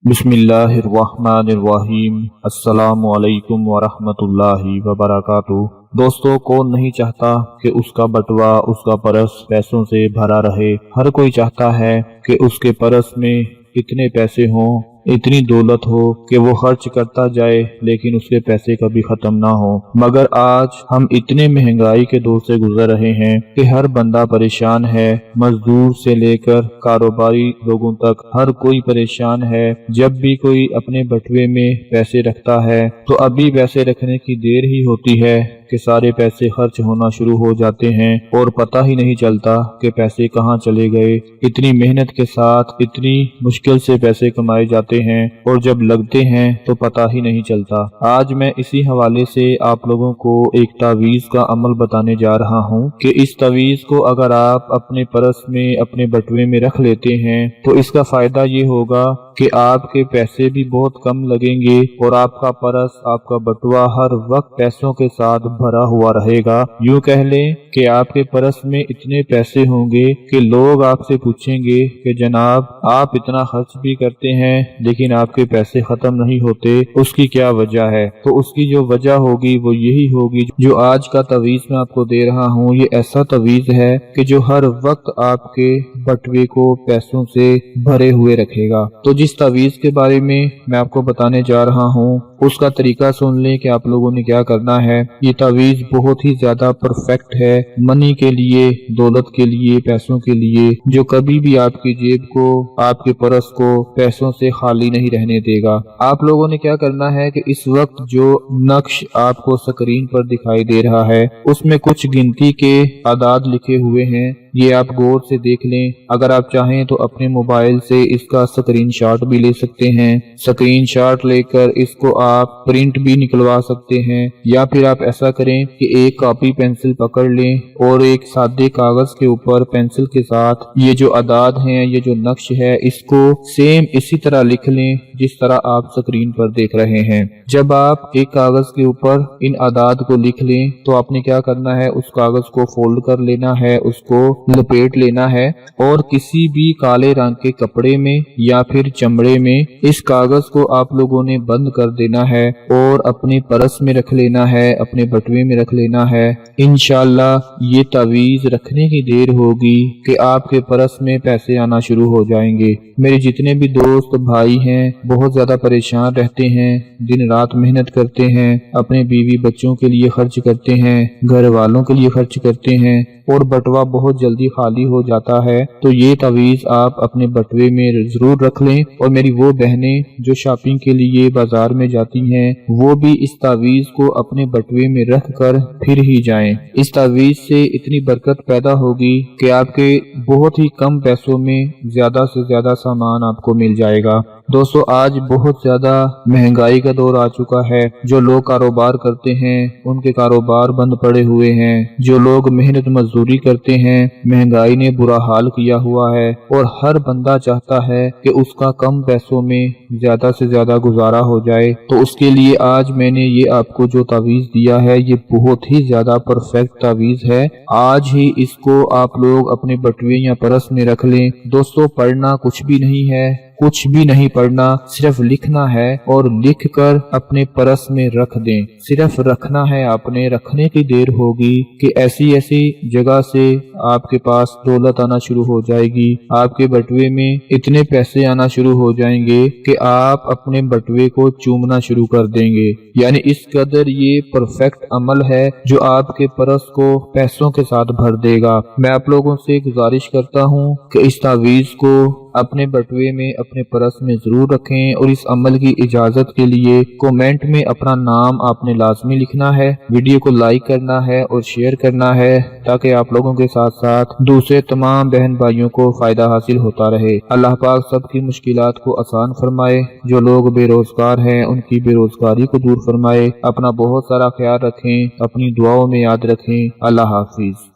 बिस्मिल्लाहिर्रहमानिर्रहीम। अस्सलामु अलैकुम वरहमतुल्लाहि वबरकातुहू। दोस्तों, कौन नहीं चाहता कि उसका बटुआ, उसका परस पैसों से भरा रहे। हर कोई चाहता है कि उसके परस में इतने पैसे हों, इतनी दौलत हो कि वो खर्च करता जाए लेकिन उसके पैसे कभी खत्म ना हो। मगर आज हम इतने महंगाई के दौर से गुजर रहे हैं कि हर बंदा परेशान है। मजदूर से लेकर कारोबारी लोगों तक हर कोई परेशान है। जब भी कोई अपने बटुए में पैसे रखता है तो अभी पैसे रखने की देर ही होती है कि सारे पैसे खर्च होना शुरू हो जाते हैं और पता ही नहीं चलता कि पैसे कहाँ चले गए। इतनी मेहनत के साथ इतनी मुश्किल से पैसे कमाए जाते हैं और जब लगते हैं तो पता ही नहीं चलता। आज मैं इसी हवाले से आप लोगों को एक तावीज़ का अमल बताने जा रहा हूँ कि इस तावीज़ को अगर आप अपने परस में, अपने बटुए में रख लेते हैं तो इसका फायदा ये होगा कि आपके पैसे भी बहुत कम लगेंगे और आपका परस, आपका बटुआ हर वक्त पैसों के साथ भरा हुआ रहेगा। यूँ कह लें कि आपके परस में इतने पैसे होंगे कि लोग आपसे पूछेंगे कि जनाब, आप इतना खर्च भी करते हैं लेकिन आपके पैसे खत्म नहीं होते, उसकी क्या वजह है? तो उसकी जो वजह होगी वो यही होगी जो आज का तवीज़ मैं आपको दे रहा हूँ। ये ऐसा तवीज़ है कि जो हर वक्त आपके बटुए को पैसों से भरे हुए रखेगा। तो जिस तावीज़ के बारे में मैं आपको बताने जा रहा हूँ उसका तरीका सुन लें कि आप लोगों ने क्या करना है। ये तावीज़ बहुत ही ज्यादा परफेक्ट है मनी के लिए, दौलत के लिए, पैसों के लिए, जो कभी भी आपकी जेब को, आपके परस को पैसों से खाली नहीं रहने देगा। आप लोगों ने क्या करना है कि इस वक्त जो नक्श आपको स्क्रीन पर दिखाई दे रहा है उसमें कुछ गिनती के आदाद लिखे हुए हैं, ये आप गौर से देख लें। अगर आप चाहें तो अपने मोबाइल से इसका स्क्रीनशॉट भी ले सकते हैं। स्क्रीनशॉट लेकर इसको आप प्रिंट भी निकलवा सकते हैं, या फिर आप ऐसा करें कि एक कॉपी पेंसिल पकड़ लें और एक सादे कागज के ऊपर पेंसिल के साथ ये जो आदाद हैं, ये जो नक्श है, इसको सेम इसी तरह लिख लें जिस तरह आप स्क्रीन पर देख रहे हैं। जब आप एक कागज के ऊपर इन आदाद को लिख लें तो आपने क्या करना है, उस कागज को फोल्ड कर लेना है, उसको लपेट लेना है और किसी भी काले रंग के कपड़े में या फिर चमड़े में इस कागज को आप लोगों ने बंद कर देना है और अपने परस में रख लेना है, अपने बटुए में रख लेना है। इंशाअल्लाह ये तावीज़ रखने की देर होगी कि आपके परस में पैसे आना शुरू हो जाएंगे। मेरे जितने भी दोस्त भाई हैं बहुत ज्यादा परेशान रहते हैं, दिन रात मेहनत करते हैं, अपने बीवी बच्चों के लिए खर्च करते हैं, घर वालों के लिए खर्च करते हैं और बटुआ बहुत जल्दी खाली हो जाता है। तो ये तावीज़ आप अपने बटुए में जरूर रख लें। और मेरी वो बहनें जो शॉपिंग के लिए बाजार में जाती हैं वो भी इस तावीज़ को अपने बटुए में रख कर फिर ही जाएं। इस तावीज़ से इतनी बरकत पैदा होगी कि आपके बहुत ही कम पैसों में ज्यादा से ज्यादा सामान आपको मिल जाएगा। दोस्तों, आज बहुत ज्यादा महंगाई का दौर आ चुका है। जो लोग कारोबार करते हैं उनके कारोबार बंद पड़े हुए हैं। जो लोग मेहनत मजदूरी करते हैं, महंगाई ने बुरा हाल किया हुआ है और हर बंदा चाहता है कि उसका कम पैसों में ज्यादा से ज्यादा गुजारा हो जाए। तो उसके लिए आज मैंने ये आपको जो तावीज़ दिया है ये बहुत ही ज्यादा परफेक्ट तावीज़ है। आज ही इसको आप लोग अपने बटुए या परस में रख लें। दोस्तों, पढ़ना कुछ भी नहीं है, कुछ भी नहीं पढ़ना, सिर्फ लिखना है और लिख कर अपने परस में रख दें। सिर्फ रखना है आपने, रखने की देर होगी कि ऐसी ऐसी जगह से आपके पास दौलत आना शुरू हो जाएगी। आपके बटुए में इतने पैसे आना शुरू हो जाएंगे कि आप अपने बटुए को चूमना शुरू कर देंगे। यानी इस कदर ये परफेक्ट अमल है जो आपके परस को पैसों के साथ भर देगा। मैं आप लोगों से गुजारिश करता हूँ कि इस तावीज़ को अपने बटुए में, अपने परस में जरूर रखें। और इस अमल की इजाजत के लिए कमेंट में अपना नाम आपने लाजमी लिखना है, वीडियो को लाइक करना है और शेयर करना है ताकि आप लोगों के साथ साथ दूसरे तमाम बहन भाइयों को फायदा हासिल होता रहे। अल्लाह पाक सबकी मुश्किलात को आसान फरमाए। जो लोग बेरोजगार हैं उनकी बेरोजगारी को दूर फरमाए। अपना बहुत सारा ख्याल रखें, अपनी दुआओं में याद रखें। अल्लाह हाफिज।